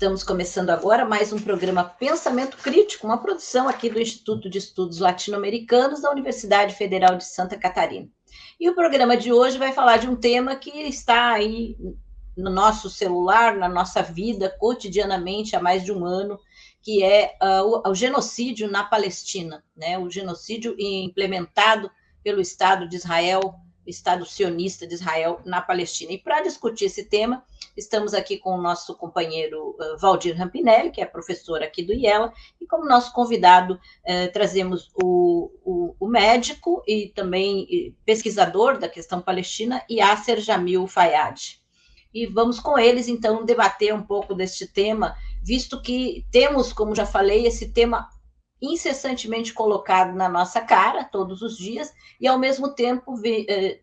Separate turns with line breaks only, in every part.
Estamos começando agora mais um programa Pensamento Crítico, uma produção aqui do Instituto de Estudos Latino-Americanos da Universidade Federal de Santa Catarina. E o programa de hoje vai falar de um tema que está aí no nosso celular, na nossa vida, cotidianamente, há mais de um ano, que é o genocídio na Palestina, né? O genocídio implementado pelo Estado de Israel, o Estado sionista de Israel na Palestina. E para discutir esse tema, estamos aqui com o nosso companheiro Valdir Rampinelli, que é professor aqui do IELA, e como nosso convidado trazemos o médico e também pesquisador da questão palestina, Yasser Jamil Fayyad. E vamos com eles, então, debater um pouco deste tema, visto que temos, como já falei, esse tema incessantemente colocado na nossa cara, todos os dias, e, ao mesmo tempo,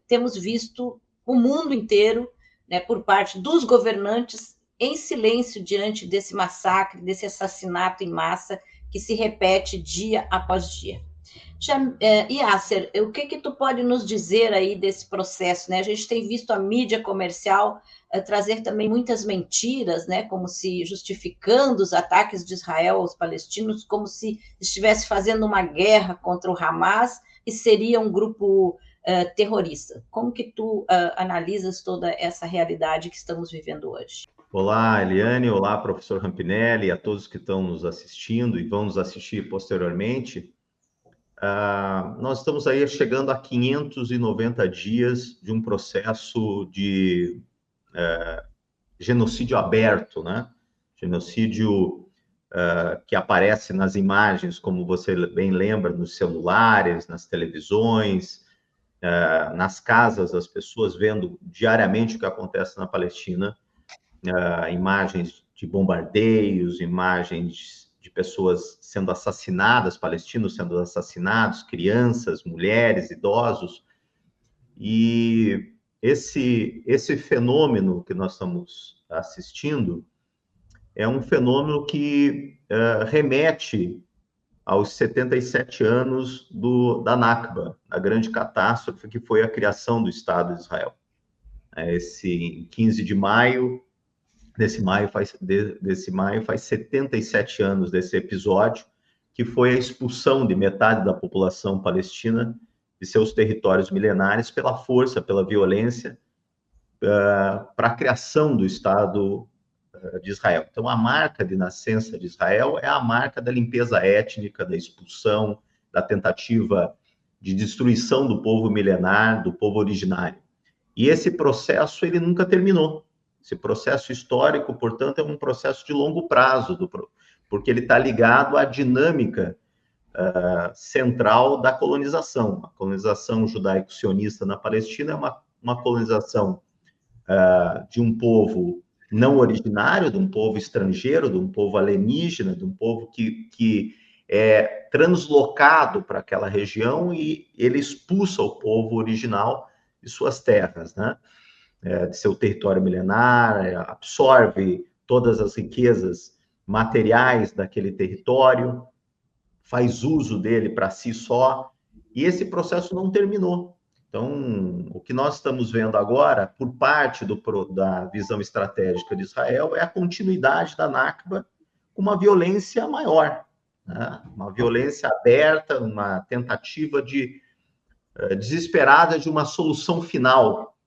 temos visto o mundo inteiro, né, por parte dos governantes, em silêncio diante desse massacre, desse assassinato em massa que se repete dia após dia. Yasser, o que tu pode nos dizer aí desse processo, né? A gente tem visto a mídia comercial trazer também muitas mentiras, né? Como se justificando os ataques de Israel aos palestinos, como se estivesse fazendo uma guerra contra o Hamas e seria um grupo terrorista. Como que tu analisas toda essa realidade que estamos vivendo hoje?
Olá, Eliane, olá, professor Rampinelli, a todos que estão nos assistindo e vão nos assistir posteriormente. Nós estamos aí chegando a 590 dias de um processo de genocídio aberto, né? Genocídio que aparece nas imagens, como você bem lembra, nos celulares, nas televisões, nas casas das pessoas, vendo diariamente o que acontece na Palestina, imagens de bombardeios, imagens de pessoas sendo assassinadas, palestinos sendo assassinados, crianças, mulheres, idosos. E esse fenômeno que nós estamos assistindo é um fenômeno que remete aos 77 anos da Nakba, a grande catástrofe que foi a criação do Estado de Israel. Esse 15 de maio, desse maio faz 77 anos desse episódio, que foi a expulsão de metade da população palestina de seus territórios milenares pela força, pela violência, para a criação do Estado de Israel. Então, a marca de nascença de Israel é a marca da limpeza étnica, da expulsão, da tentativa de destruição do povo milenar, do povo originário. E esse processo, ele nunca terminou. Esse processo histórico, portanto, é um processo de longo prazo, porque ele está ligado à dinâmica central da colonização. A colonização judaico-sionista na Palestina é uma colonização de um povo não originário, de um povo estrangeiro, de um povo alienígena, de um povo que é translocado para aquela região e ele expulsa o povo original de suas terras, né? De seu território milenar, absorve todas as riquezas materiais daquele território, faz uso dele para si só, e esse processo não terminou. Então, o que nós estamos vendo agora, por parte da visão estratégica de Israel, é a continuidade da Nakba com uma violência maior, né? Uma violência aberta, uma tentativa desesperada de uma solução final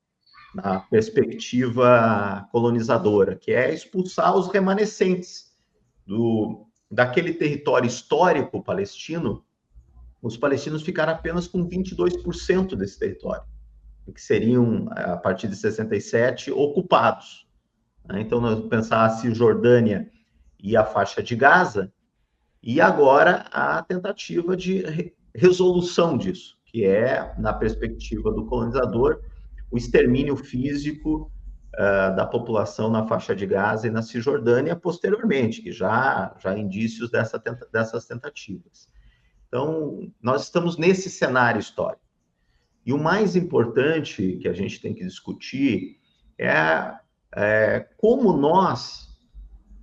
na perspectiva colonizadora, que é expulsar os remanescentes daquele território histórico palestino. Os palestinos ficaram apenas com 22% desse território, que seriam, a partir de 67, ocupados. Então, nós pensar a Cisjordânia e a faixa de Gaza, e agora a tentativa de resolução disso, que é, na perspectiva do colonizador, o extermínio físico da população na faixa de Gaza e na Cisjordânia posteriormente, que já há indícios dessas tentativas. Então, nós estamos nesse cenário histórico. E o mais importante que a gente tem que discutir é como nós,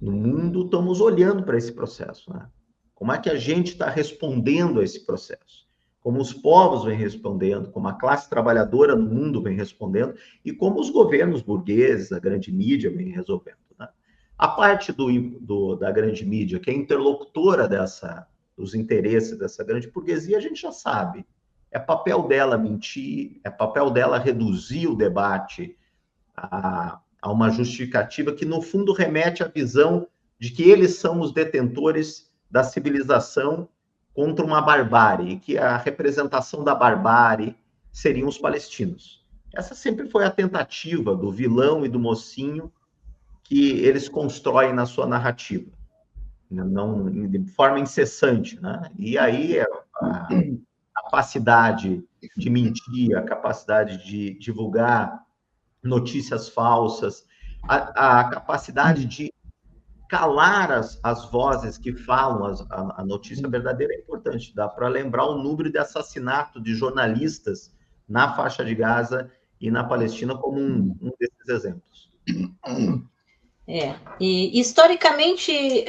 no mundo, estamos olhando para esse processo, né? Como é que a gente está respondendo a esse processo? Como os povos vêm respondendo, como a classe trabalhadora no mundo vem respondendo, e como os governos burgueses, a grande mídia, vem resolvendo, né? A parte da grande mídia, que é interlocutora dos interesses dessa grande burguesia, a gente já sabe. É papel dela mentir, é papel dela reduzir o debate a uma justificativa que, no fundo, remete à visão de que eles são os detentores da civilização contra uma barbárie, e que a representação da barbárie seriam os palestinos. Essa sempre foi a tentativa do vilão e do mocinho que eles constroem na sua narrativa, não de forma incessante, né? E aí a capacidade de mentir, a capacidade de divulgar notícias falsas, a capacidade de calar as vozes que falam a notícia verdadeira é importante. Dá para lembrar o número de assassinato de jornalistas na faixa de Gaza e na Palestina como um desses exemplos.
E historicamente,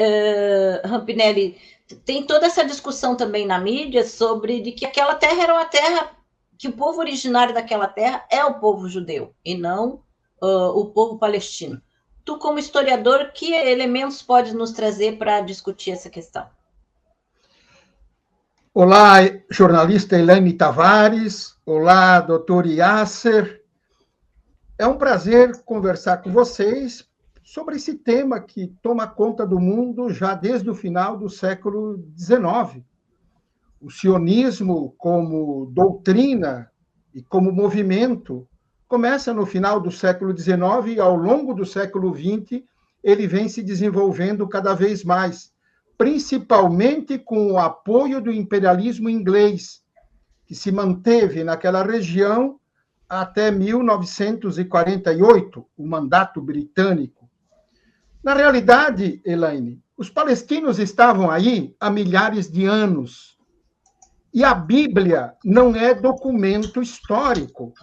Rampinelli, tem toda essa discussão também na mídia sobre de que aquela terra era uma terra que o povo originário daquela terra é o povo judeu e não o povo palestino. Tu, como historiador, que elementos pode nos trazer para discutir essa questão?
Olá, jornalista Elaine Tavares. Olá, doutor Yasser. É um prazer conversar com vocês sobre esse tema que toma conta do mundo já desde o final do século XIX. O sionismo como doutrina e como movimento começa no final do século XIX e, ao longo do século XX, ele vem se desenvolvendo cada vez mais, principalmente com o apoio do imperialismo inglês, que se manteve naquela região até 1948, o mandato britânico. Na realidade, Elaine, os palestinos estavam aí há milhares de anos. E a Bíblia não é documento histórico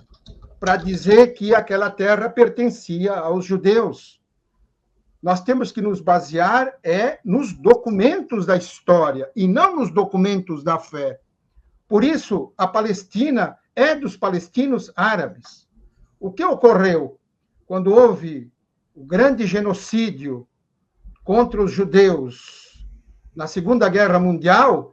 para dizer que aquela terra pertencia aos judeus. Nós temos que nos basear nos documentos da história e não nos documentos da fé. Por isso, a Palestina é dos palestinos árabes. O que ocorreu quando houve o grande genocídio contra os judeus na Segunda Guerra Mundial?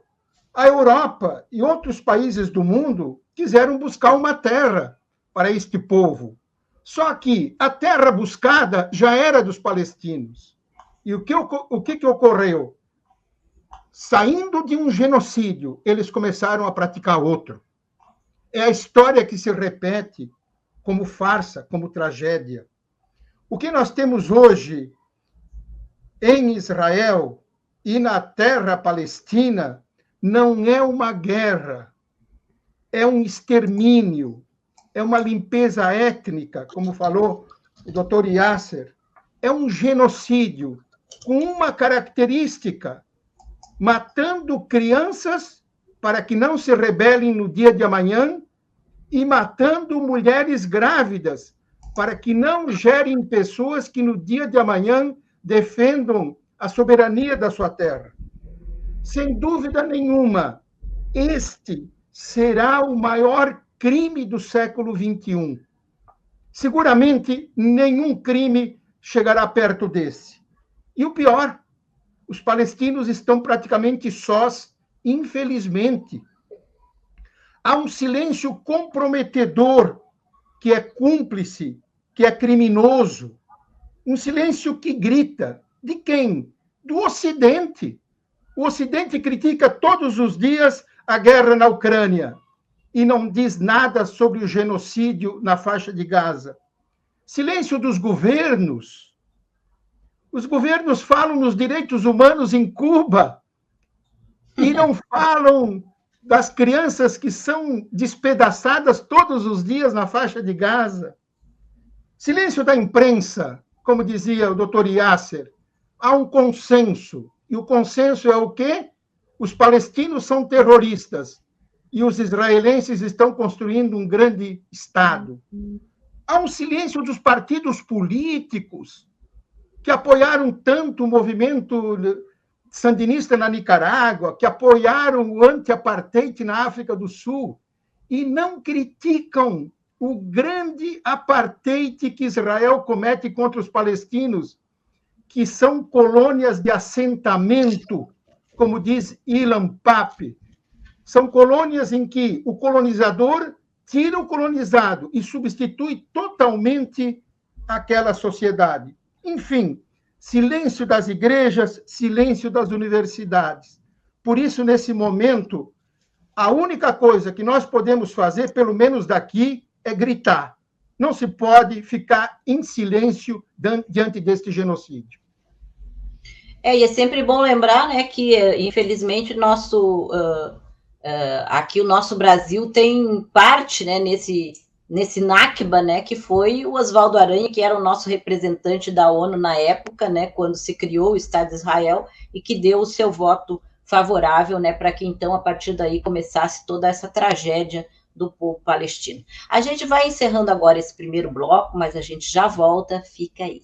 A Europa e outros países do mundo quiseram buscar uma terra para este povo. Só que a terra buscada já era dos palestinos. E o que ocorreu? Saindo de um genocídio, eles começaram a praticar outro. É a história que se repete como farsa, como tragédia. O que nós temos hoje em Israel e na terra palestina não é uma guerra, é um extermínio, é uma limpeza étnica, como falou o doutor Yasser, é um genocídio com uma característica, matando crianças para que não se rebelem no dia de amanhã e matando mulheres grávidas para que não gerem pessoas que no dia de amanhã defendam a soberania da sua terra. Sem dúvida nenhuma, este será o maior crime do século XXI. Seguramente, nenhum crime chegará perto desse. E o pior, os palestinos estão praticamente sós, infelizmente. Há um silêncio comprometedor, que é cúmplice, que é criminoso. Um silêncio que grita. De quem? Do Ocidente. O Ocidente critica todos os dias a guerra na Ucrânia e não diz nada sobre o genocídio na faixa de Gaza. Silêncio dos governos. Os governos falam nos direitos humanos em Cuba e não falam das crianças que são despedaçadas todos os dias na faixa de Gaza. Silêncio da imprensa, como dizia o doutor Yasser. Há um consenso. E o consenso é o quê? Os palestinos são terroristas e os israelenses estão construindo um grande Estado. Há um silêncio dos partidos políticos que apoiaram tanto o movimento sandinista na Nicarágua, que apoiaram o anti-apartheid na África do Sul e não criticam o grande apartheid que Israel comete contra os palestinos, que são colônias de assentamento, como diz Ilan Pappe. São colônias em que o colonizador tira o colonizado e substitui totalmente aquela sociedade. Enfim, silêncio das igrejas, silêncio das universidades. Por isso, nesse momento, a única coisa que nós podemos fazer, pelo menos daqui, é gritar. Não se pode ficar em silêncio diante deste genocídio.
E é sempre bom lembrar, né, que, infelizmente, aqui o nosso Brasil tem parte, né, nesse Nakba, né, que foi o Oswaldo Aranha, que era o nosso representante da ONU na época, né, quando se criou o Estado de Israel, e que deu o seu voto favorável, né, para que então, a partir daí, começasse toda essa tragédia do povo palestino. A gente vai encerrando agora esse primeiro bloco, mas a gente já volta, fica aí.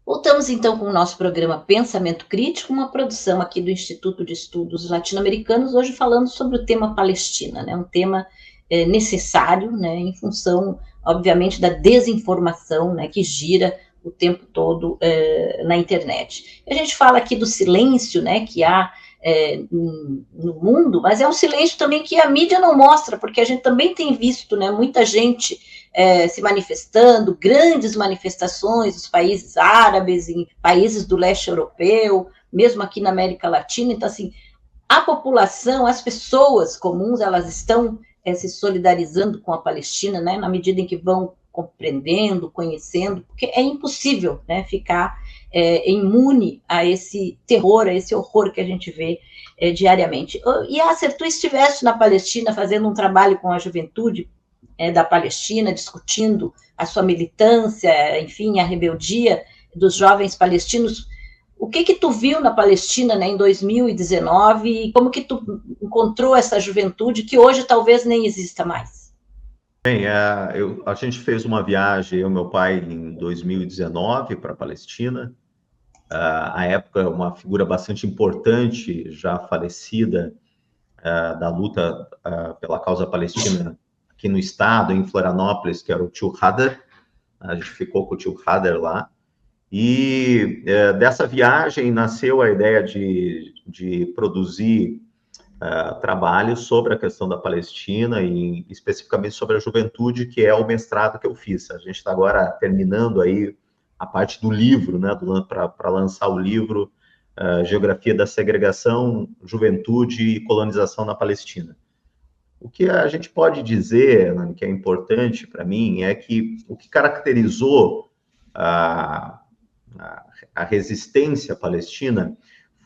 Voltamos, então, com o nosso programa Pensamento Crítico, uma produção aqui do Instituto de Estudos Latino-Americanos, hoje falando sobre o tema Palestina, né, um tema necessário, né, em função, obviamente, da desinformação, né, que gira o tempo todo na internet. A gente fala aqui do silêncio, né, que há no mundo, mas é um silêncio também que a mídia não mostra, porque a gente também tem visto, né, muita gente se manifestando, grandes manifestações nos países árabes, em países do leste europeu, mesmo aqui na América Latina. Então, assim, a população, as pessoas comuns, elas estão se solidarizando com a Palestina, né, na medida em que vão compreendendo, conhecendo, porque é impossível, né, ficar imune a esse terror, a esse horror que a gente vê diariamente. E se tu estivesse na Palestina fazendo um trabalho com a juventude da Palestina, discutindo a sua militância, enfim, a rebeldia dos jovens palestinos, o que tu viu na Palestina, né, em 2019, e como que tu encontrou essa juventude que hoje talvez nem exista mais?
Bem, a gente fez uma viagem, eu e meu pai, em 2019 para a Palestina. À época, uma figura bastante importante, já falecida, da luta pela causa palestina aqui no estado, em Florianópolis, que era o tio Hader. A gente ficou com o tio Hader lá. E dessa viagem nasceu a ideia de produzir trabalhos sobre a questão da Palestina e especificamente sobre a juventude, que é o mestrado que eu fiz. A gente está agora terminando aí a parte do livro, né, para lançar o livro Geografia da Segregação, Juventude e Colonização na Palestina. O que a gente pode dizer, né, que é importante para mim, é que o que caracterizou a resistência palestina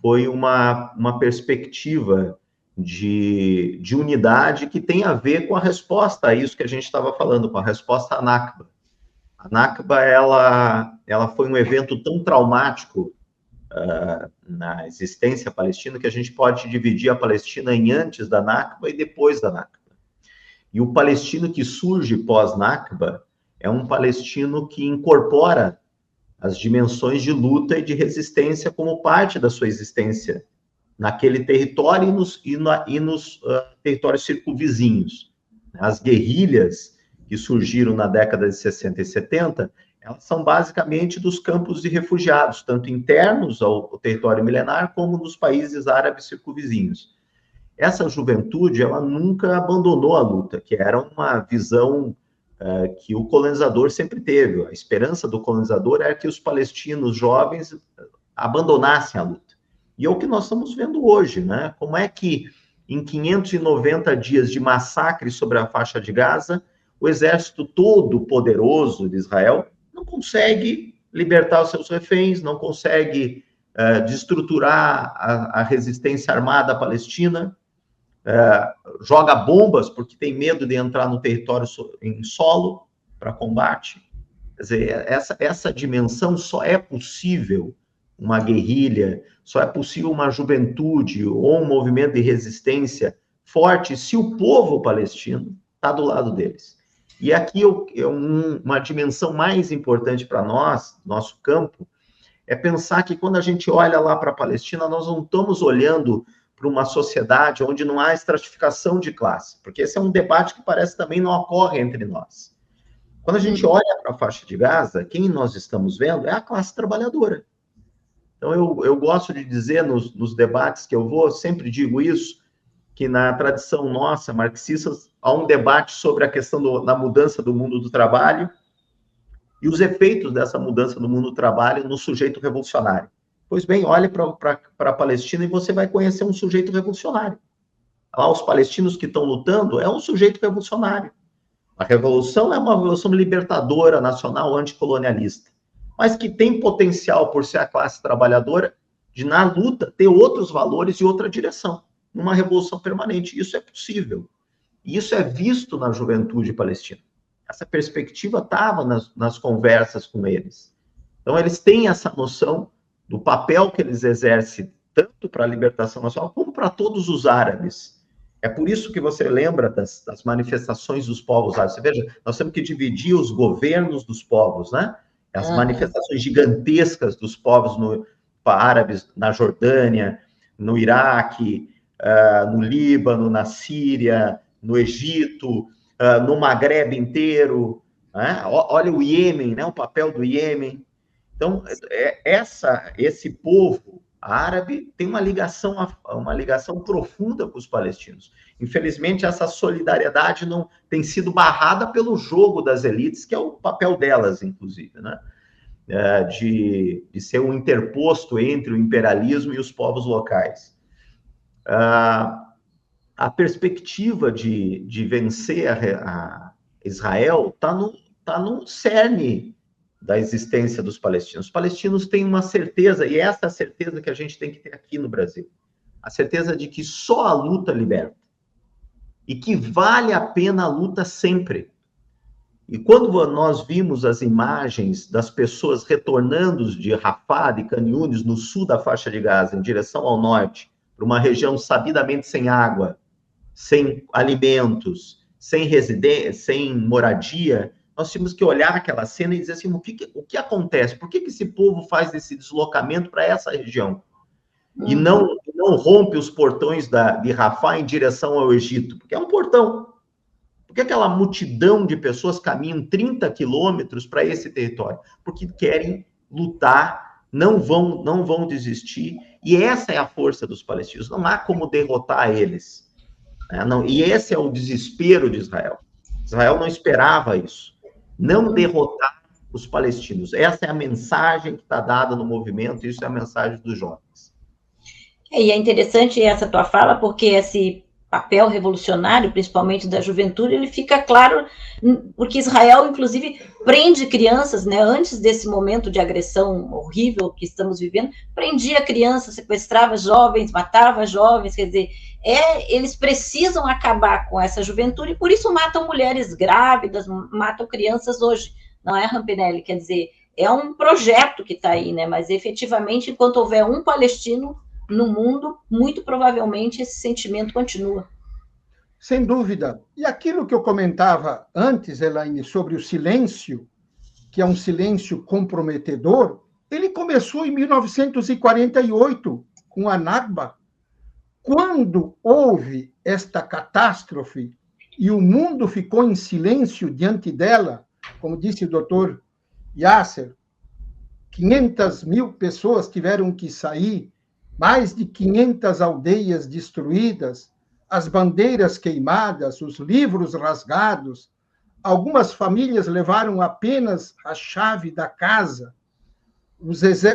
foi uma perspectiva de unidade que tem a ver com a resposta a isso que a gente estava falando, com a resposta à Nakba. A Nakba, ela foi um evento tão traumático na existência palestina que a gente pode dividir a Palestina em antes da Nakba e depois da Nakba. E o palestino que surge pós-Nakba é um palestino que incorpora as dimensões de luta e de resistência como parte da sua existência naquele território e nos territórios circunvizinhos. As guerrilhas que surgiram na década de 60 e 70, elas são basicamente dos campos de refugiados, tanto internos ao território milenar, como nos países árabes circunvizinhos. Essa juventude, ela nunca abandonou a luta, que era uma visão que o colonizador sempre teve. A esperança do colonizador era que os palestinos jovens abandonassem a luta. E é o que nós estamos vendo hoje, né? Como é que, em 590 dias de massacre sobre a faixa de Gaza, o exército todo poderoso de Israel não consegue libertar os seus reféns, não consegue destruturar a resistência armada palestina, joga bombas porque tem medo de entrar no território em solo para combate. Quer dizer, essa dimensão só é possível uma guerrilha, só é possível uma juventude ou um movimento de resistência forte se o povo palestino está do lado deles. E aqui uma dimensão mais importante para nós, nosso campo, é pensar que quando a gente olha lá para a Palestina, nós não estamos olhando para uma sociedade onde não há estratificação de classe, porque esse é um debate que parece também não ocorre entre nós. Quando a gente olha para a faixa de Gaza, quem nós estamos vendo é a classe trabalhadora. Então, eu gosto de dizer nos debates que eu vou, sempre digo isso, que na tradição nossa, marxista, há um debate sobre a questão da mudança do mundo do trabalho e os efeitos dessa mudança do mundo do trabalho no sujeito revolucionário. Pois bem, olhe para a Palestina e você vai conhecer um sujeito revolucionário. Lá, os palestinos que estão lutando é um sujeito revolucionário. A revolução é uma revolução libertadora, nacional, anticolonialista, mas que tem potencial, por ser a classe trabalhadora, de, na luta, ter outros valores e outra direção, numa revolução permanente. Isso é possível. E isso é visto na juventude palestina. Essa perspectiva estava nas conversas com eles. Então, eles têm essa noção do papel que eles exercem, tanto para a libertação nacional, como para todos os árabes. É por isso que você lembra das manifestações dos povos árabes. Você veja, nós temos que dividir os governos dos povos, né? As manifestações gigantescas dos povos árabes na Jordânia, no Iraque, no Líbano, na Síria, no Egito, no Magrebe inteiro. Né? Olha o Iêmen, né? O papel do Iêmen. Então, esse povo árabe tem uma ligação profunda com os palestinos. Infelizmente, essa solidariedade não tem sido barrada pelo jogo das elites, que é o papel delas, inclusive, né? De ser um interposto entre o imperialismo e os povos locais. A perspectiva de vencer a Israel está no cerne da existência dos palestinos. Os palestinos têm uma certeza, e essa é a certeza que a gente tem que ter aqui no Brasil, a certeza de que só a luta liberta, e que vale a pena a luta sempre. E quando nós vimos as imagens das pessoas retornando de Rafah, de Khan Yunis, no sul da faixa de Gaza, em direção ao norte, para uma região sabidamente sem água, sem alimentos, sem residência, sem moradia, nós tínhamos que olhar aquela cena e dizer assim, o que acontece? Por que esse povo faz esse deslocamento para essa região? E não rompe os portões de Rafah em direção ao Egito? Porque é um portão. Por que aquela multidão de pessoas caminham 30 quilômetros para esse território? Porque querem lutar, não vão desistir, e essa é a força dos palestinos. Não há como derrotar eles. E esse é o desespero de Israel. Israel não esperava isso. Não derrotar os palestinos. Essa é a mensagem que está dada no movimento, isso é a mensagem dos jovens.
E é interessante essa tua fala, porque esse papel revolucionário, principalmente da juventude, ele fica claro, porque Israel, inclusive, prende crianças, né, antes desse momento de agressão horrível que estamos vivendo, prendia crianças, sequestrava jovens, matava jovens, quer dizer, eles precisam acabar com essa juventude, e por isso matam mulheres grávidas, matam crianças hoje, não é, Rampinelli? Quer dizer, é um projeto que está aí, né, mas efetivamente, enquanto houver um palestino no mundo, muito provavelmente esse sentimento continua.
Sem dúvida. E aquilo que eu comentava antes, Elaine, sobre o silêncio, que é um silêncio comprometedor, ele começou em 1948, com a Nakba. Quando houve esta catástrofe e o mundo ficou em silêncio diante dela, como disse o doutor Yasser, 500 mil pessoas tiveram que sair, mais de 500 aldeias destruídas, as bandeiras queimadas, os livros rasgados. Algumas famílias levaram apenas a chave da casa.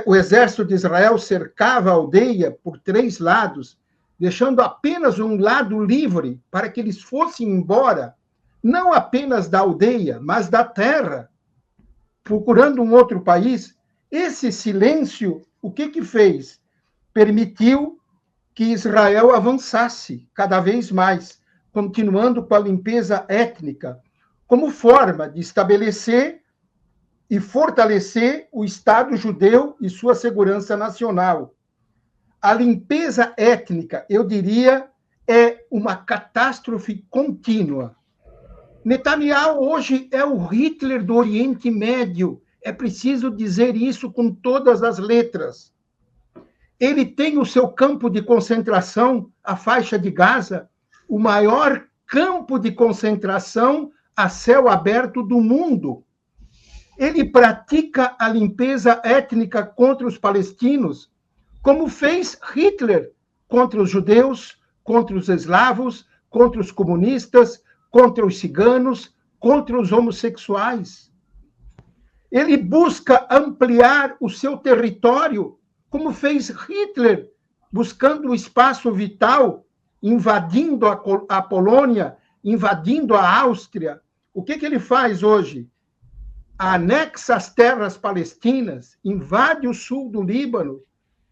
O exército de Israel cercava a aldeia por 3 lados, deixando apenas um lado livre para que eles fossem embora, não apenas da aldeia, mas da terra, procurando um outro país. Esse silêncio, o que fez? Permitiu que Israel avançasse cada vez mais, continuando com a limpeza étnica, como forma de estabelecer e fortalecer o Estado judeu e sua segurança nacional. A limpeza étnica, eu diria, é uma catástrofe contínua. Netanyahu hoje é o Hitler do Oriente Médio. É preciso dizer isso com todas as letras. Ele tem o seu campo de concentração, a faixa de Gaza, o maior campo de concentração a céu aberto do mundo. Ele pratica a limpeza étnica contra os palestinos, como fez Hitler contra os judeus, contra os eslavos, contra os comunistas, contra os ciganos, contra os homossexuais. Ele busca ampliar o seu território, como fez Hitler, buscando o espaço vital, invadindo a Polônia, invadindo a Áustria. O que ele faz hoje? Anexa as terras palestinas, invade o sul do Líbano,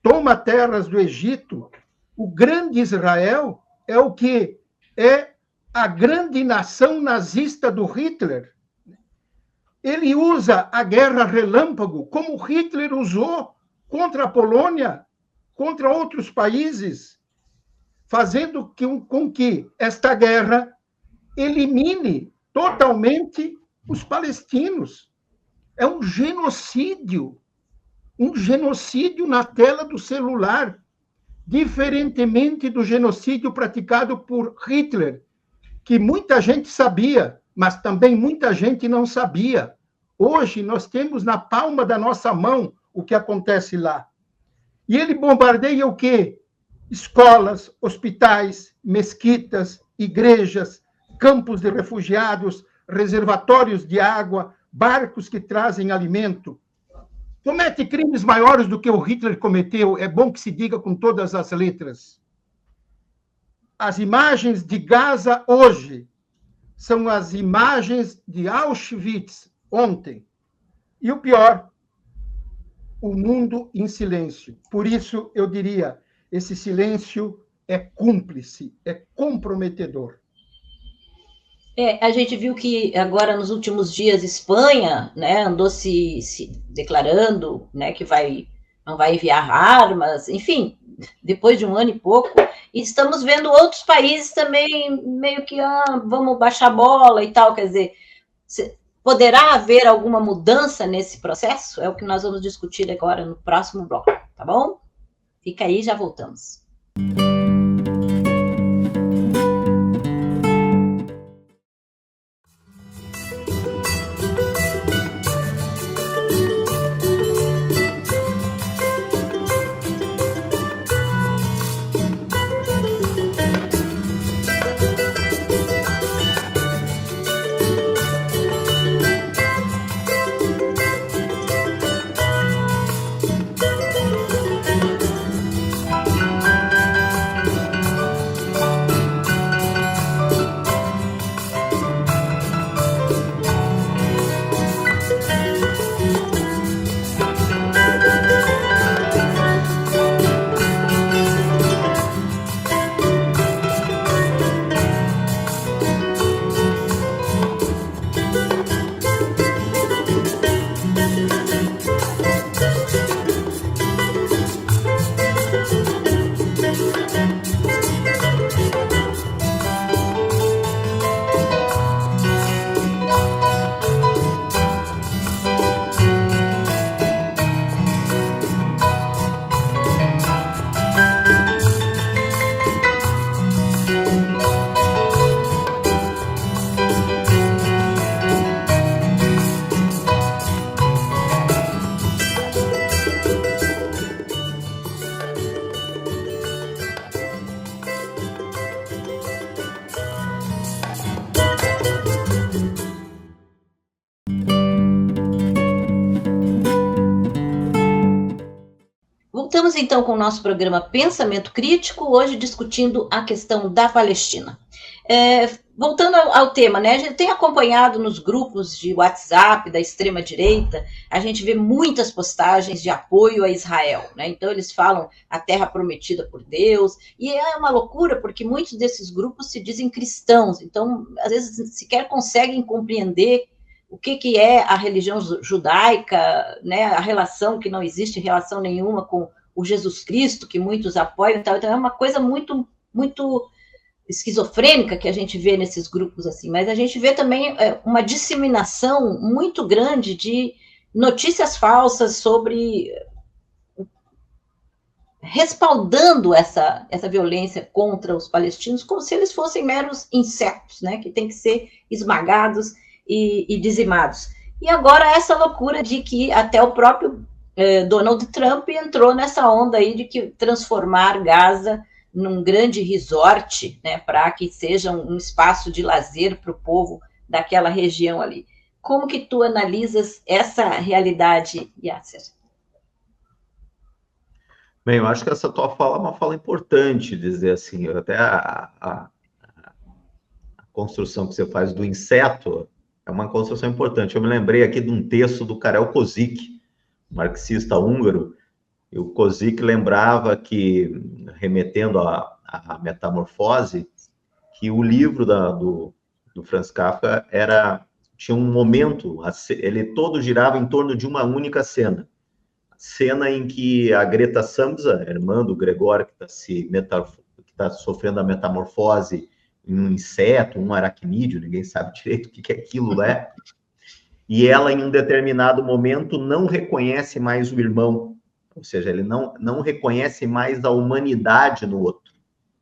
toma terras do Egito. O grande Israel é o que é a grande nação nazista do Hitler. Ele usa a guerra relâmpago, como Hitler usou contra a Polônia, contra outros países, fazendo com que esta guerra elimine totalmente os palestinos. É um genocídio na tela do celular, diferentemente do genocídio praticado por Hitler, que muita gente sabia, mas também muita gente não sabia. Hoje nós temos na palma da nossa mão o que acontece lá. E ele bombardeia o quê? Escolas, hospitais, mesquitas, igrejas, campos de refugiados, reservatórios de água, barcos que trazem alimento. Comete crimes maiores do que o Hitler cometeu, é bom que se diga com todas as letras. As imagens de Gaza hoje são as imagens de Auschwitz ontem. E o pior, o mundo em silêncio. Por isso, eu diria, esse silêncio é cúmplice, é comprometedor.
A gente viu que agora, nos últimos dias, Espanha, né, andou se declarando, né, que não vai enviar armas, enfim, depois de um ano e pouco, e estamos vendo outros países também meio que vamos baixar a bola e tal, quer dizer, poderá haver alguma mudança nesse processo? É o que nós vamos discutir agora no próximo bloco, tá bom? Fica aí, já voltamos. Voltamos então com o nosso programa Pensamento Crítico, hoje discutindo a questão da Palestina. Voltando ao tema, né? A gente tem acompanhado nos grupos de WhatsApp da extrema-direita, a gente vê muitas postagens de apoio a Israel, né? Então eles falam a terra prometida por Deus, e é uma loucura porque muitos desses grupos se dizem cristãos, então às vezes sequer conseguem compreender o que é a religião judaica, né? A relação que não existe relação nenhuma com o Jesus Cristo, que muitos apoiam, então é uma coisa muito, muito esquizofrênica que a gente vê nesses grupos assim, mas a gente vê também uma disseminação muito grande de notícias falsas sobre respaldando essa violência contra os palestinos como se eles fossem meros insetos, né, que têm que ser esmagados e dizimados. E agora essa loucura de que até o próprio Donald Trump entrou nessa onda aí de que transformar Gaza num grande resort, né, para que seja um espaço de lazer para o povo daquela região ali. Como que tu analisas essa realidade, Yasser?
Bem, eu acho que essa tua fala é uma fala importante, dizer assim, até a construção que você faz do inseto é uma construção importante. Eu me lembrei aqui de um texto do Karel Kozik, marxista húngaro, e o Kozik lembrava que, remetendo à Metamorfose, que o livro do Franz Kafka tinha um momento, ele todo girava em torno de uma única cena. Cena em que a Greta Samsa, irmã do Gregório, que está sofrendo a metamorfose em um inseto, um aracnídeo, ninguém sabe direito o que aquilo é, e ela, em um determinado momento, não reconhece mais o irmão, ou seja, ele não reconhece mais a humanidade no outro.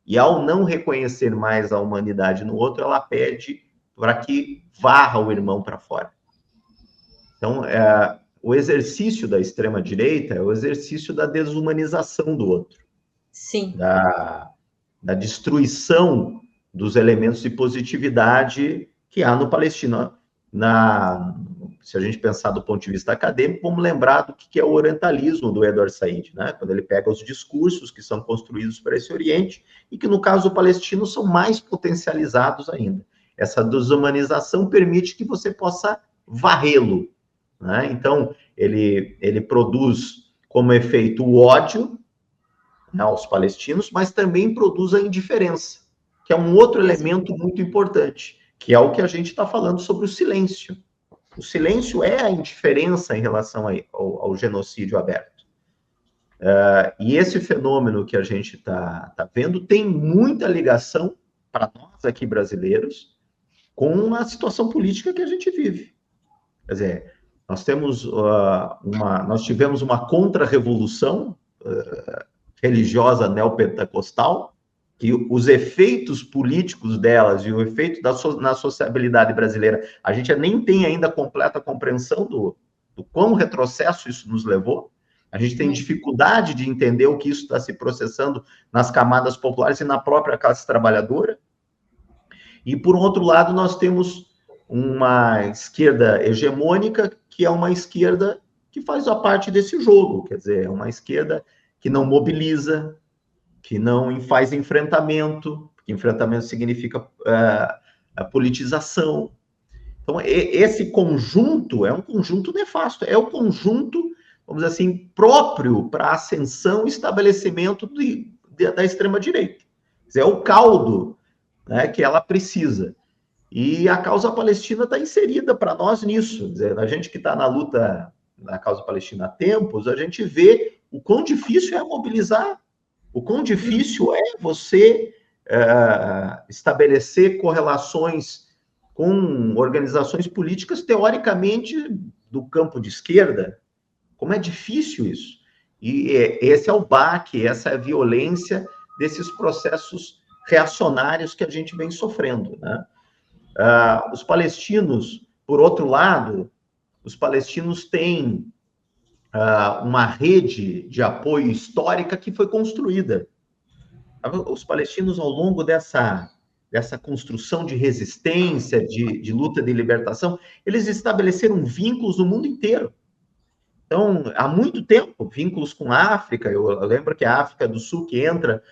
E ao não reconhecer mais a humanidade no outro, ela pede para que varra o irmão para fora. Então, o exercício da extrema-direita é o exercício da desumanização do outro.
Sim.
Da destruição dos elementos de positividade que há no Palestina. Se a gente pensar do ponto de vista acadêmico, vamos lembrar do que é o orientalismo do Edward Said, né? Quando ele pega os discursos que são construídos para esse Oriente e que, no caso do palestino, são mais potencializados ainda. Essa desumanização permite que você possa varrê-lo, né? Então, ele produz como efeito o ódio, né, aos palestinos, mas também produz a indiferença, que é um outro elemento muito importante, que é o que a gente está falando sobre o silêncio. O silêncio é a indiferença em relação ao genocídio aberto. E esse fenômeno que a gente está vendo tem muita ligação, para nós aqui brasileiros, com a situação política que a gente vive. Quer dizer, nós tivemos uma contra-revolução religiosa neopentecostal, que os efeitos políticos delas e o efeito na sociabilidade brasileira, a gente nem tem ainda completa compreensão do quão retrocesso isso nos levou. A gente tem dificuldade de entender o que isso está se processando nas camadas populares e na própria classe trabalhadora. E, por outro lado, nós temos uma esquerda hegemônica, que é uma esquerda que faz a parte desse jogo, quer dizer, é uma esquerda que não mobiliza, que não faz enfrentamento, porque enfrentamento significa a politização. Então, esse conjunto é um conjunto nefasto, é o conjunto, vamos dizer assim, próprio para a ascensão e estabelecimento da extrema-direita. É o caldo, né, que ela precisa. E a causa palestina está inserida para nós nisso. Quer dizer, a gente que está na luta na causa palestina há tempos, a gente vê o quão difícil é mobilizar, o quão difícil é você estabelecer correlações com organizações políticas, teoricamente, do campo de esquerda. Como é difícil isso. E esse é o baque, essa é a violência desses processos reacionários que a gente vem sofrendo, né? Os palestinos, por outro lado, os palestinos têm uma rede de apoio histórica que foi construída. Os palestinos, ao longo dessa construção de resistência, de luta de libertação, eles estabeleceram vínculos no mundo inteiro. Então, há muito tempo, vínculos com a África. Eu lembro que a África do Sul, que entra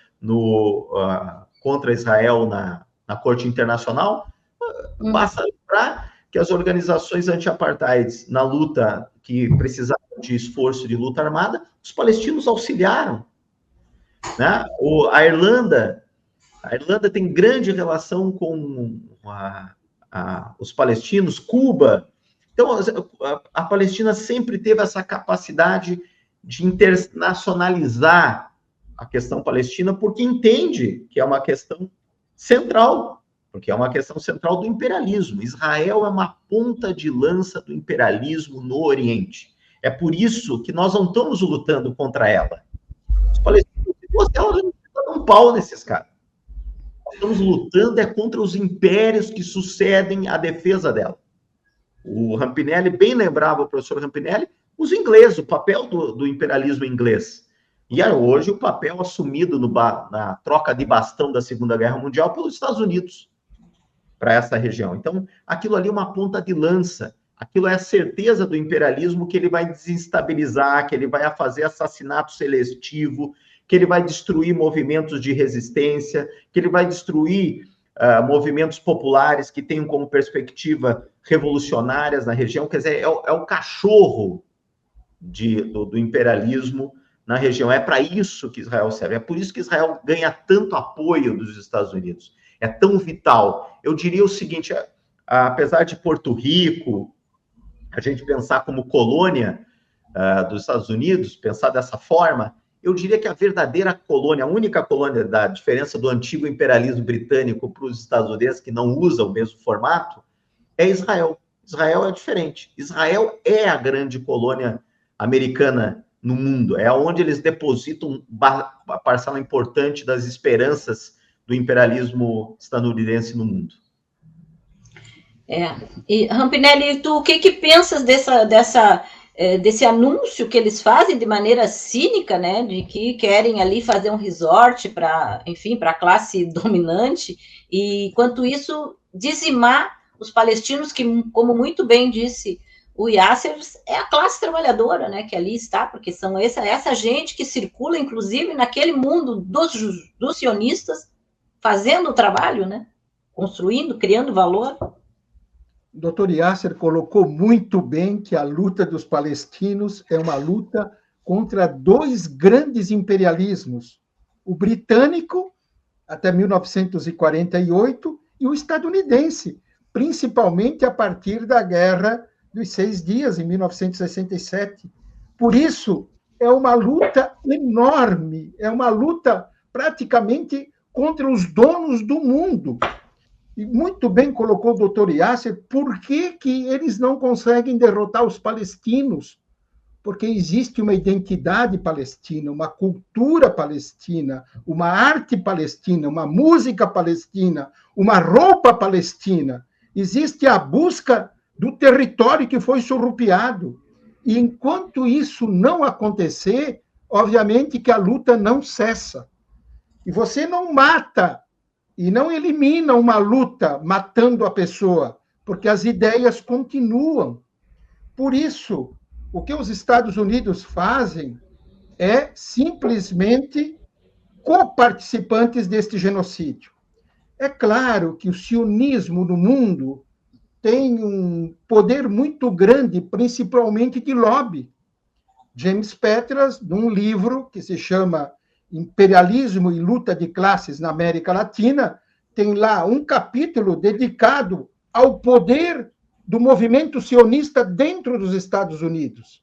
contra Israel na Corte Internacional, basta lembrar que as organizações anti-apartheid na luta, que precisavam de esforço de luta armada, os palestinos auxiliaram, né? A Irlanda tem grande relação com os palestinos, Cuba. Então, a Palestina sempre teve essa capacidade de internacionalizar a questão palestina, porque entende que é uma questão central, porque é uma questão central do imperialismo. Israel é uma ponta de lança do imperialismo no Oriente. É por isso que nós não estamos lutando contra ela. Os palestinos ela não dá um pau nesses caras. Nós estamos lutando contra os impérios que sucedem à defesa dela. O Rampinelli bem lembrava, o professor Rampinelli, os ingleses, o papel do imperialismo inglês. E hoje o papel assumido na troca de bastão da Segunda Guerra Mundial pelos Estados Unidos para essa região. Então, aquilo ali é uma ponta de lança. Aquilo é a certeza do imperialismo que ele vai desestabilizar, que ele vai fazer assassinato seletivo, que ele vai destruir movimentos de resistência, que ele vai destruir movimentos populares que tenham como perspectiva revolucionárias na região. Quer dizer, é o cachorro do imperialismo na região. É para isso que Israel serve. É por isso que Israel ganha tanto apoio dos Estados Unidos. É tão vital. Eu diria o seguinte, apesar de Porto Rico, a gente pensar como colônia dos Estados Unidos, pensar dessa forma, eu diria que a verdadeira colônia, a única colônia da diferença do antigo imperialismo britânico para os estadunidenses, que não usa o mesmo formato, é Israel. Israel é diferente. Israel é a grande colônia americana no mundo. É onde eles depositam uma parcela importante das esperanças do imperialismo estadunidense no mundo.
E Rampinelli, tu o que pensas desse anúncio que eles fazem de maneira cínica, né, de que querem ali fazer um resort para, enfim, para a classe dominante, e enquanto isso dizimar os palestinos, que, como muito bem disse o Yasser, é a classe trabalhadora, né, que ali está, porque são essa gente que circula, inclusive, naquele mundo dos sionistas, fazendo o trabalho, né, construindo, criando valor.
O doutor Yasser colocou muito bem que a luta dos palestinos é uma luta contra dois grandes imperialismos, o britânico, até 1948, e o estadunidense, principalmente a partir da Guerra dos 6 Dias, em 1967. Por isso, é uma luta enorme, é uma luta praticamente contra os donos do mundo. E muito bem colocou o doutor Yasser, por que eles não conseguem derrotar os palestinos? Porque existe uma identidade palestina, uma cultura palestina, uma arte palestina, uma música palestina, uma roupa palestina. Existe a busca do território que foi surrupiado. E enquanto isso não acontecer, obviamente que a luta não cessa. E você não mata e não elimina uma luta matando a pessoa, porque as ideias continuam. Por isso, o que os Estados Unidos fazem é simplesmente coparticipantes deste genocídio. É claro que o sionismo no mundo tem um poder muito grande, principalmente de lobby. James Petras, num livro que se chama Imperialismo e Luta de Classes na América Latina, tem lá um capítulo dedicado ao poder do movimento sionista dentro dos Estados Unidos.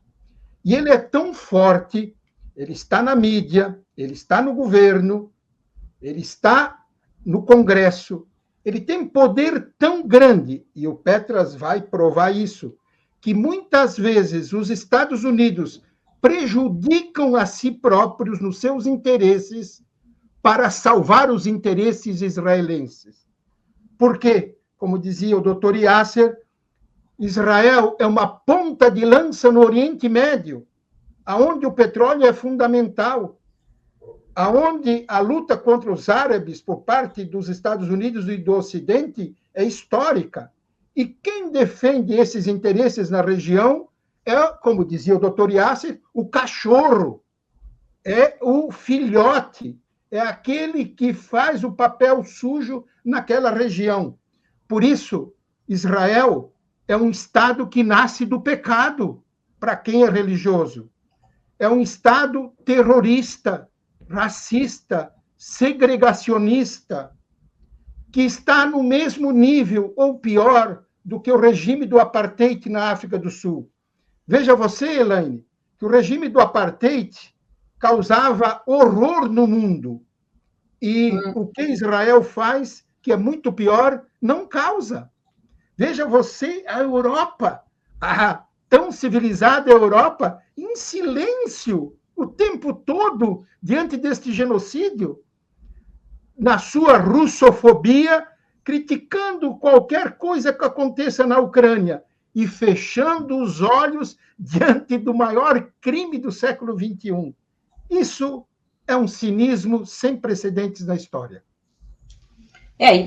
E ele é tão forte, ele está na mídia, ele está no governo, ele está no Congresso, ele tem poder tão grande, e o Petras vai provar isso, que muitas vezes os Estados Unidos prejudicam a si próprios nos seus interesses para salvar os interesses israelenses. Porque, como dizia o doutor Yasser, Israel é uma ponta de lança no Oriente Médio, aonde o petróleo é fundamental, aonde a luta contra os árabes por parte dos Estados Unidos e do Ocidente é histórica. E quem defende esses interesses na região é, como dizia o doutor Yasser, o cachorro, é o filhote, é aquele que faz o papel sujo naquela região. Por isso, Israel é um Estado que nasce do pecado, para quem é religioso. É um Estado terrorista, racista, segregacionista, que está no mesmo nível, ou pior, do que o regime do apartheid na África do Sul. Veja você, Elaine, que o regime do apartheid causava horror no mundo. E o que Israel faz, que é muito pior, não causa. Veja você, a Europa, a tão civilizada Europa, em silêncio, o tempo todo diante deste genocídio, na sua russofobia, criticando qualquer coisa que aconteça na Ucrânia e fechando os olhos diante do maior crime do século XXI. Isso é um cinismo sem precedentes na história.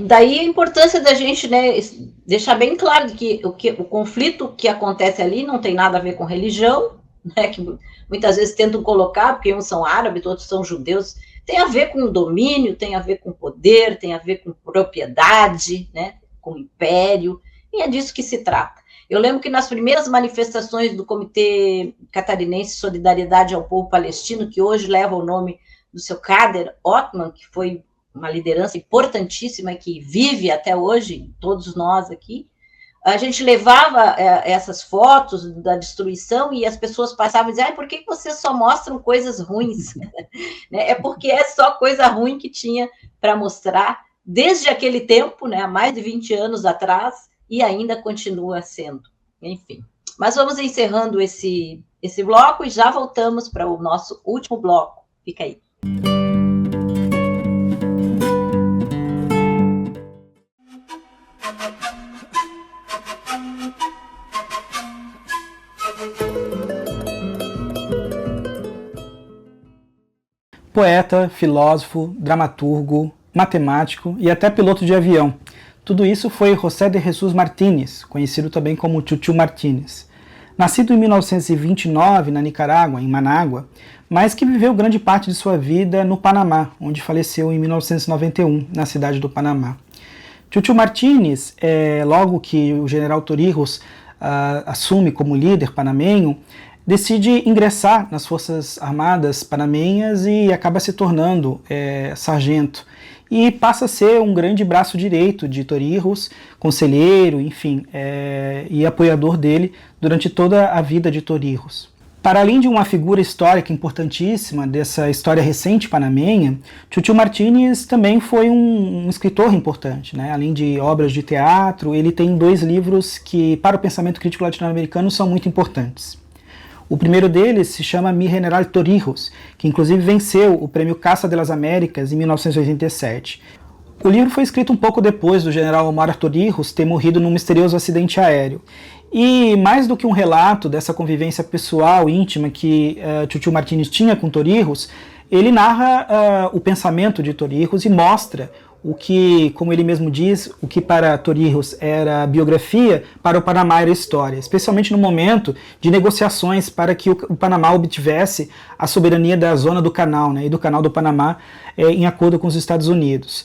Daí a importância da gente, né, deixar bem claro que o conflito que acontece ali não tem nada a ver com religião, né, que muitas vezes tentam colocar, porque uns são árabes, outros são judeus, tem a ver com domínio, tem a ver com poder, tem a ver com propriedade, né, com império, e é disso que se trata. Eu lembro que nas primeiras manifestações do Comitê Catarinense de Solidariedade ao Povo Palestino, que hoje leva o nome do seu Kader Othman, que foi uma liderança importantíssima que vive até hoje, todos nós aqui, a gente levava essas fotos da destruição e as pessoas passavam e diziam, por que vocês só mostram coisas ruins? É porque é só coisa ruim que tinha para mostrar desde aquele tempo, né, há mais de 20 anos atrás, e ainda continua sendo. Enfim, mas vamos encerrando esse bloco e já voltamos para o nosso último bloco. Fica aí.
Poeta, filósofo, dramaturgo, matemático e até piloto de avião. Tudo isso foi José de Jesús Martínez, conhecido também como Chuchu Martínez. Nascido em 1929 na Nicarágua, em Manágua, mas que viveu grande parte de sua vida no Panamá, onde faleceu em 1991, na cidade do Panamá. Chuchu Martínez, logo que o general Torrijos assume como líder panamenho, decide ingressar nas Forças Armadas panamenhas e acaba se tornando sargento. E passa a ser um grande braço direito de Torrijos, conselheiro, enfim, e apoiador dele durante toda a vida de Torrijos. Para além de uma figura histórica importantíssima dessa história recente panamenha, Chuchu Martínez também foi um escritor importante, né? Além de obras de teatro, ele tem 2 livros que, para o pensamento crítico latino-americano, são muito importantes. O primeiro deles se chama Mi General Torrijos, que inclusive venceu o Prêmio Casa de las Américas em 1987. O livro foi escrito um pouco depois do general Omar Torrijos ter morrido num misterioso acidente aéreo. E mais do que um relato dessa convivência pessoal, íntima, que Chuchu Martínez tinha com Torrijos, ele narra o pensamento de Torrijos e mostra o que, como ele mesmo diz, o que para Torrijos era biografia, para o Panamá era história, especialmente no momento de negociações para que o Panamá obtivesse a soberania da zona do canal, né, e do canal do Panamá em acordo com os Estados Unidos.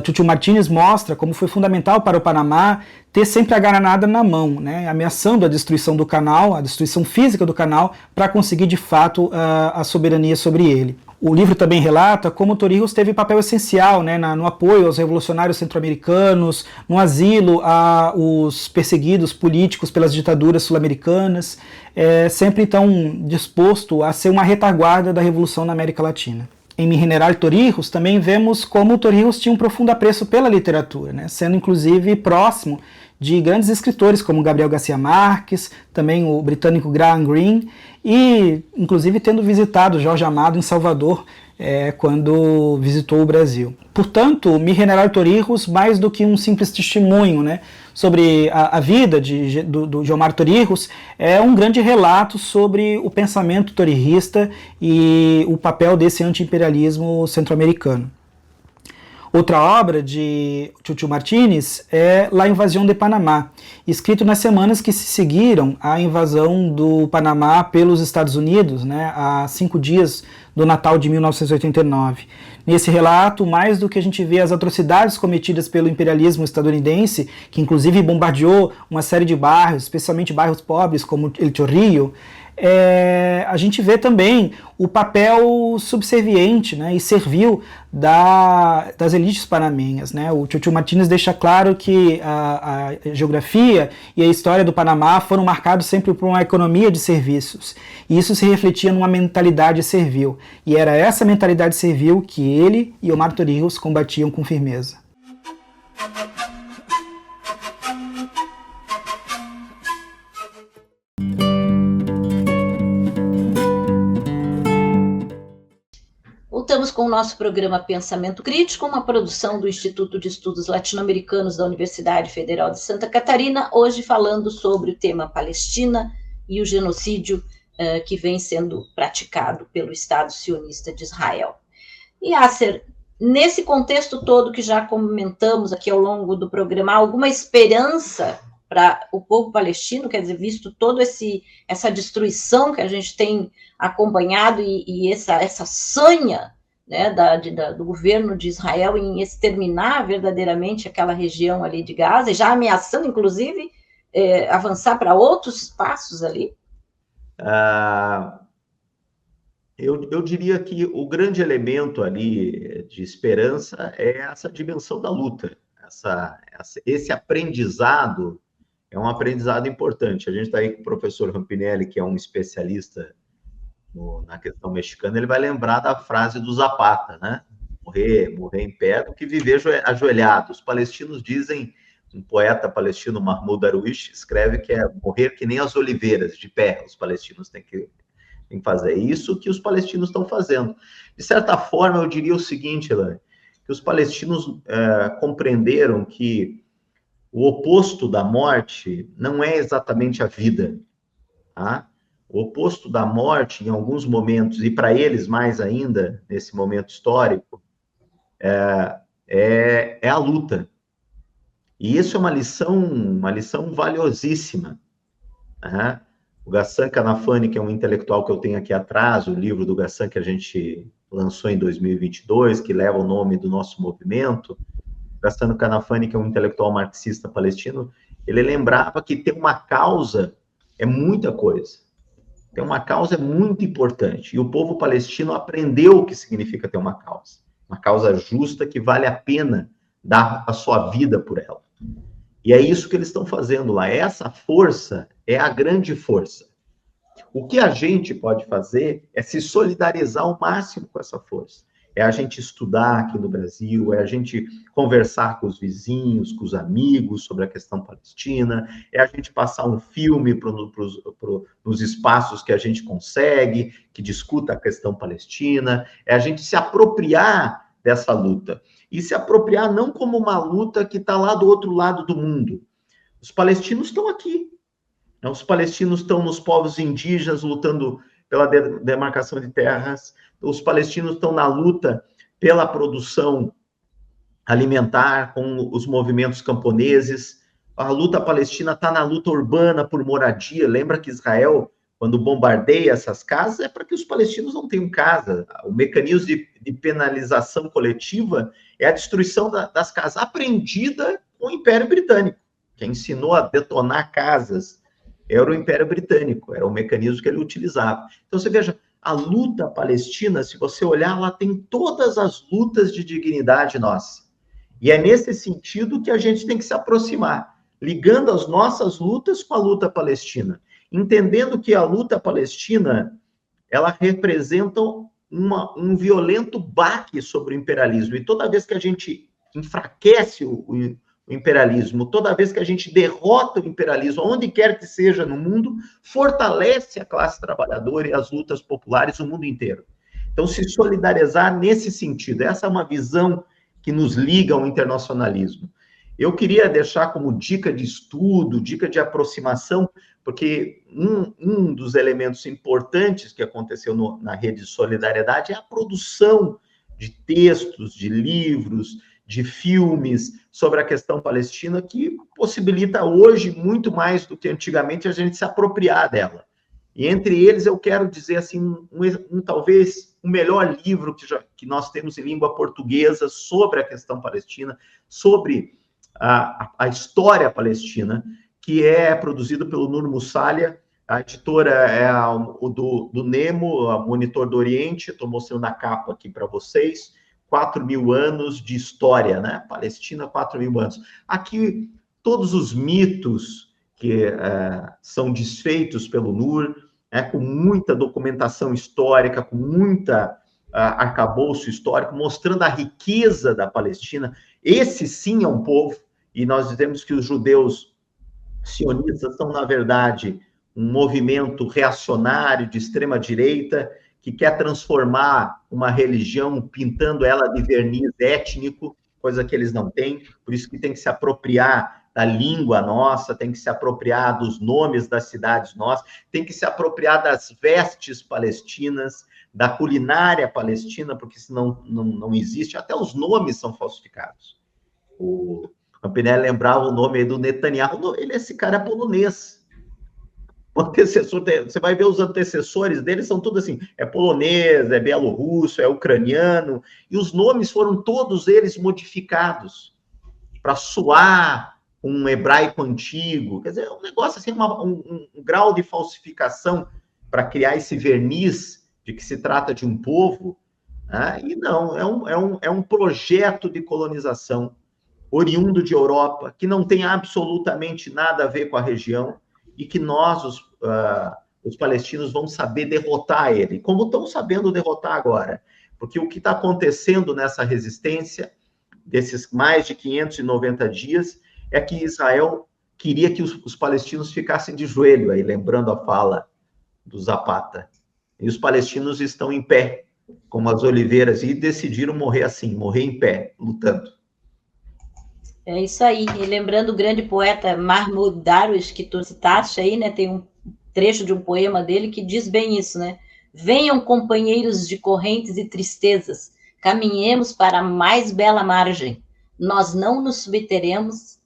Chuchu Martínez mostra como foi fundamental para o Panamá ter sempre a granada na mão, né, ameaçando a destruição do canal, a destruição física do canal, para conseguir de fato a soberania sobre ele. O livro também relata como Torrijos teve papel essencial, né, no apoio aos revolucionários centro-americanos, no asilo aos perseguidos políticos pelas ditaduras sul-americanas, sempre então disposto a ser uma retaguarda da revolução na América Latina. Em Mi General Torrijos também vemos como Torrijos tinha um profundo apreço pela literatura, né, sendo inclusive próximo de grandes escritores como Gabriel Garcia Marques, também o britânico Graham Greene, e inclusive tendo visitado Jorge Amado em Salvador quando visitou o Brasil. Portanto, Mi General Torrijos, mais do que um simples testemunho, né, sobre a vida de Omar Torrijos, é um grande relato sobre o pensamento torrijista e o papel desse anti-imperialismo centro-americano. Outra obra de Chuchu Martínez é La Invasión de Panamá, escrito nas semanas que se seguiram à invasão do Panamá pelos Estados Unidos, né, há 5 dias do Natal de 1989. Nesse relato, mais do que a gente vê as atrocidades cometidas pelo imperialismo estadunidense, que inclusive bombardeou uma série de bairros, especialmente bairros pobres como El Chorrillo, a gente vê também o papel subserviente, né, e servil das elites panamenhas, né? O Chuchu Martínez deixa claro que a geografia e a história do Panamá foram marcados sempre por uma economia de serviços, e isso se refletia numa mentalidade servil, e era essa mentalidade servil que ele e Omar Torrijos combatiam com firmeza.
voltamos com o nosso programa Pensamento Crítico, uma produção do Instituto de Estudos Latino-Americanos da Universidade Federal de Santa Catarina, hoje falando sobre o tema Palestina e o genocídio que vem sendo praticado pelo Estado sionista de Israel. E, Yasser, nesse contexto todo que já comentamos aqui ao longo do programa, há alguma esperança para o povo palestino, quer dizer, visto toda essa destruição que a gente tem acompanhado e essa sanha, né, do governo de Israel em exterminar verdadeiramente aquela região ali de Gaza, e já ameaçando, inclusive, avançar para outros espaços ali?
Eu diria que o grande elemento ali de esperança é essa dimensão da luta, esse aprendizado. É um aprendizado importante. A gente está aí com o professor Rampinelli, que é um especialista na questão mexicana, ele vai lembrar da frase do Zapata, né? Morrer em pé do que viver ajoelhado. Os palestinos dizem, um poeta palestino, Mahmoud Darwish, escreve que é morrer que nem as oliveiras, de pé. Os palestinos têm que fazer. É isso que os palestinos estão fazendo. De certa forma, eu diria o seguinte, Elaine, que os palestinos compreenderam que o oposto da morte não é exatamente a vida, tá? O oposto da morte, em alguns momentos, e para eles mais ainda, nesse momento histórico, é a luta. E isso é uma lição valiosíssima. Tá? O Ghassan Kanafani, que é um intelectual que eu tenho aqui atrás, o livro do Ghassan que a gente lançou em 2022, que leva o nome do nosso movimento, Ghassan Kanafani, que é um intelectual marxista palestino, ele lembrava que ter uma causa é muita coisa. Ter uma causa é muito importante. E o povo palestino aprendeu o que significa ter uma causa justa que vale a pena dar a sua vida por ela. E é isso que eles estão fazendo lá. Essa força é a grande força. O que a gente pode fazer é se solidarizar ao máximo com essa força. É a gente estudar aqui no Brasil, é a gente conversar com os vizinhos, com os amigos sobre a questão palestina, é a gente passar um filme nos espaços que a gente consegue, que discuta a questão palestina, é a gente se apropriar dessa luta. E se apropriar não como uma luta que está lá do outro lado do mundo. Os palestinos estão aqui. Os palestinos estão nos povos indígenas lutando pela demarcação de terras. Os palestinos estão na luta pela produção alimentar com os movimentos camponeses. A luta palestina está na luta urbana por moradia. Lembra que Israel, quando bombardeia essas casas, é para que os palestinos não tenham casa. O mecanismo de penalização coletiva é a destruição das casas, aprendida com o Império Britânico. Quem ensinou a detonar casas era o Império Britânico, era o mecanismo que ele utilizava. Então, você veja, a luta palestina, se você olhar, ela tem todas as lutas de dignidade nossa. E é nesse sentido que a gente tem que se aproximar, ligando as nossas lutas com a luta palestina, entendendo que a luta palestina, ela representa um violento baque sobre o imperialismo. E toda vez que a gente enfraquece o imperialismo, toda vez que a gente derrota o imperialismo, onde quer que seja no mundo, fortalece a classe trabalhadora e as lutas populares no mundo inteiro. Então, se solidarizar nesse sentido, essa é uma visão que nos liga ao internacionalismo. Eu queria deixar como dica de estudo, dica de aproximação, porque um dos elementos importantes que aconteceu na rede de solidariedade é a produção de textos, de livros, de filmes sobre a questão palestina, que possibilita hoje, muito mais do que antigamente, a gente se apropriar dela. E entre eles, eu quero dizer assim, talvez o melhor livro que nós temos em língua portuguesa sobre a questão palestina, sobre a história palestina, que é produzido pelo Nur Musalia. A editora é do Nemo, a Monitor do Oriente. Estou mostrando a capa aqui para vocês. 4.000 anos de história, né? Palestina, 4.000 anos. Aqui, todos os mitos que são desfeitos pelo Nur, com muita documentação histórica, com muita arcabouço histórico, mostrando a riqueza da Palestina. Esse sim é um povo, e nós dizemos que os judeus sionistas são, na verdade, um movimento reacionário de extrema-direita que quer transformar uma religião pintando ela de verniz étnico, coisa que eles não têm, por isso que tem que se apropriar da língua nossa, tem que se apropriar dos nomes das cidades nossas, tem que se apropriar das vestes palestinas, da culinária palestina, porque senão não existe, até os nomes são falsificados. O Rampinelli lembrava o nome aí do Netanyahu, esse cara é polonês. O antecessor, você vai ver os antecessores dele, são tudo assim, é polonês, é bielorrusso, é ucraniano, e os nomes foram todos eles modificados para soar um hebraico antigo, quer dizer, é um negócio assim, um grau de falsificação para criar esse verniz de que se trata de um povo, né? E não, é um projeto de colonização oriundo de Europa, que não tem absolutamente nada a ver com a região, e que nós, os palestinos, vamos saber derrotar ele, como estão sabendo derrotar agora, porque o que está acontecendo nessa resistência, desses mais de 590 dias, é que Israel queria que os palestinos ficassem de joelho, aí lembrando a fala do Zapata. E os palestinos estão em pé, como as oliveiras, e decidiram morrer assim, morrer em pé, lutando.
É isso aí. E lembrando o grande poeta Mahmoud Darwish, que tu citaste aí, né? Tem um trecho de um poema dele que diz bem isso, né? Venham, companheiros de correntes e tristezas, caminhemos para a mais bela margem. Nós não nos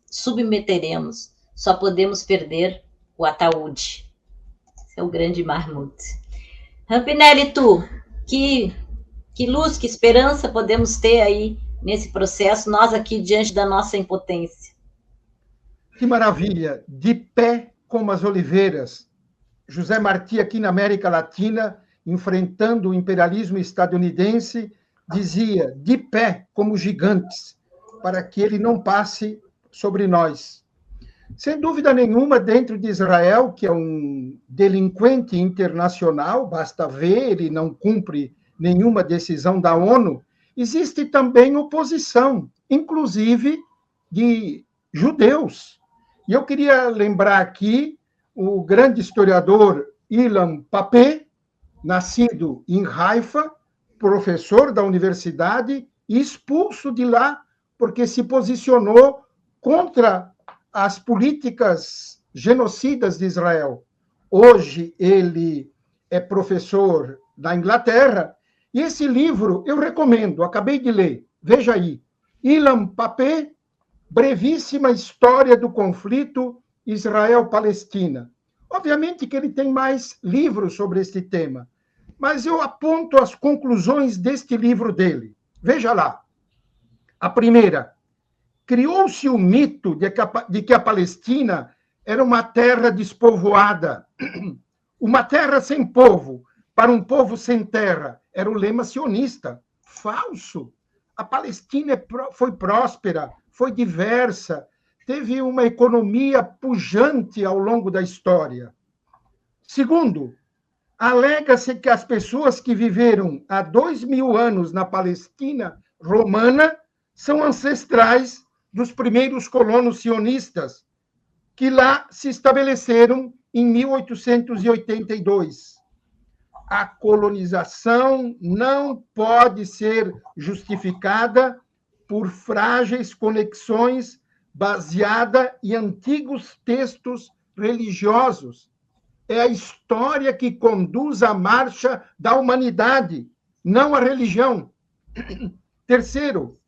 submeteremos, só podemos perder o ataúde. Esse é o grande Mahmoud. Rampinelli, tu, que luz, que esperança podemos ter aí nesse processo, nós aqui diante da nossa impotência?
Que maravilha! De pé como as oliveiras. José Martí, aqui na América Latina, enfrentando o imperialismo estadunidense, dizia, de pé como gigantes, para que ele não passe sobre nós. Sem dúvida nenhuma, dentro de Israel, que é um delinquente internacional, basta ver, ele não cumpre nenhuma decisão da ONU, existe também oposição, inclusive de judeus. E eu queria lembrar aqui o grande historiador Ilan Pappé, nascido em Haifa, professor da universidade e expulso de lá porque se posicionou contra as políticas genocidas de Israel. Hoje ele é professor da Inglaterra. E esse livro eu recomendo, acabei de ler. Veja aí. Ilan Pappé, Brevíssima História do Conflito Israel-Palestina. Obviamente que ele tem mais livros sobre este tema, mas eu aponto as conclusões deste livro dele. Veja lá. A primeira, criou-se o mito de que a Palestina era uma terra despovoada, uma terra sem povo, para um povo sem terra. Era o lema sionista. Falso. A Palestina foi próspera, foi diversa, teve uma economia pujante ao longo da história. Segundo, alega-se que as pessoas que viveram há 2000 anos na Palestina romana são ancestrais dos primeiros colonos sionistas, que lá se estabeleceram em 1882. A colonização não pode ser justificada por frágeis conexões baseadas em antigos textos religiosos. É a história que conduz à marcha da humanidade, não a religião. Terceiro,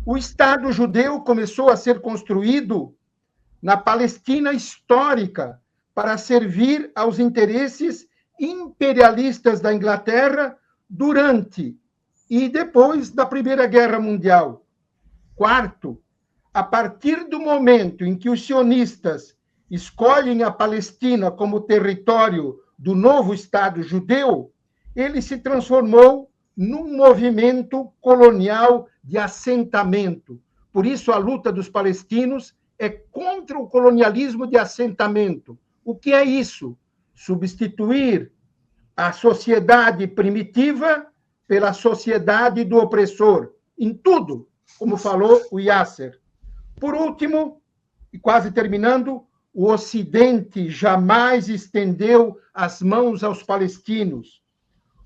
o Estado judeu começou a ser construído na Palestina histórica para servir aos interesses imperialistas da Inglaterra durante e depois da Primeira Guerra Mundial. Quarto, a partir do momento em que os sionistas escolhem a Palestina como território do novo Estado judeu, ele se transformou num movimento colonial de assentamento. Por isso, a luta dos palestinos é contra o colonialismo de assentamento. O que é isso? Substituir a sociedade primitiva pela sociedade do opressor, em tudo, como falou o Yasser. Por último, e quase terminando, o Ocidente jamais estendeu as mãos aos palestinos.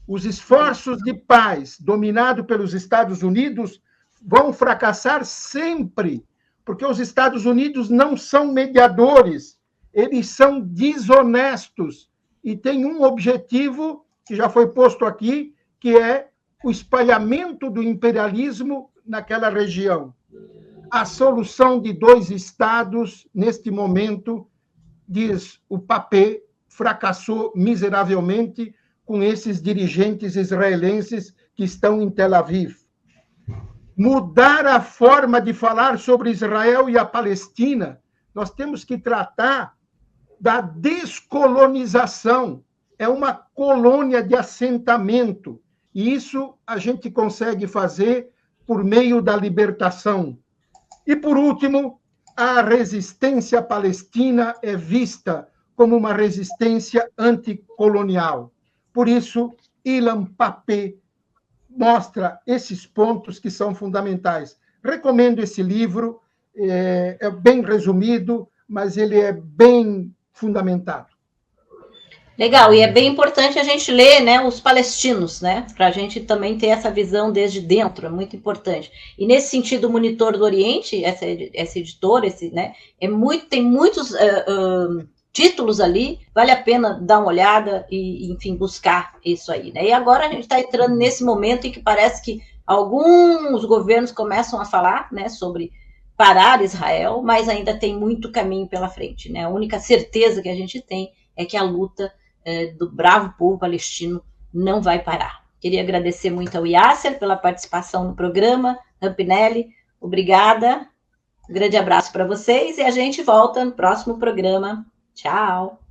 Os esforços de paz dominados pelos Estados Unidos vão fracassar sempre, porque os Estados Unidos não são mediadores, eles são desonestos e têm um objetivo que já foi posto aqui, que é o espalhamento do imperialismo naquela região. A solução de 2 estados, neste momento, diz o Papé, fracassou miseravelmente com esses dirigentes israelenses que estão em Tel Aviv. Mudar a forma de falar sobre Israel e a Palestina, nós temos que tratar da descolonização. É uma colônia de assentamento, e isso a gente consegue fazer por meio da libertação. E, por último, a resistência palestina é vista como uma resistência anticolonial. Por isso, Ilan Pappé mostra esses pontos que são fundamentais. Recomendo esse livro, é bem resumido, mas ele é bem fundamentado.
Legal, e é bem importante a gente ler, né, os palestinos, né, para a gente também ter essa visão desde dentro, é muito importante. E nesse sentido, o Monitor do Oriente, essa editora, né, tem muitos títulos ali, vale a pena dar uma olhada e, enfim, buscar isso aí, né? E agora a gente está entrando nesse momento em que parece que alguns governos começam a falar, né, sobre parar Israel, mas ainda tem muito caminho pela frente, né? A única certeza que a gente tem é que a luta do bravo povo palestino não vai parar. Queria agradecer muito ao Yasser pela participação no programa, Rampinelli, obrigada, um grande abraço para vocês e a gente volta no próximo programa. Tchau!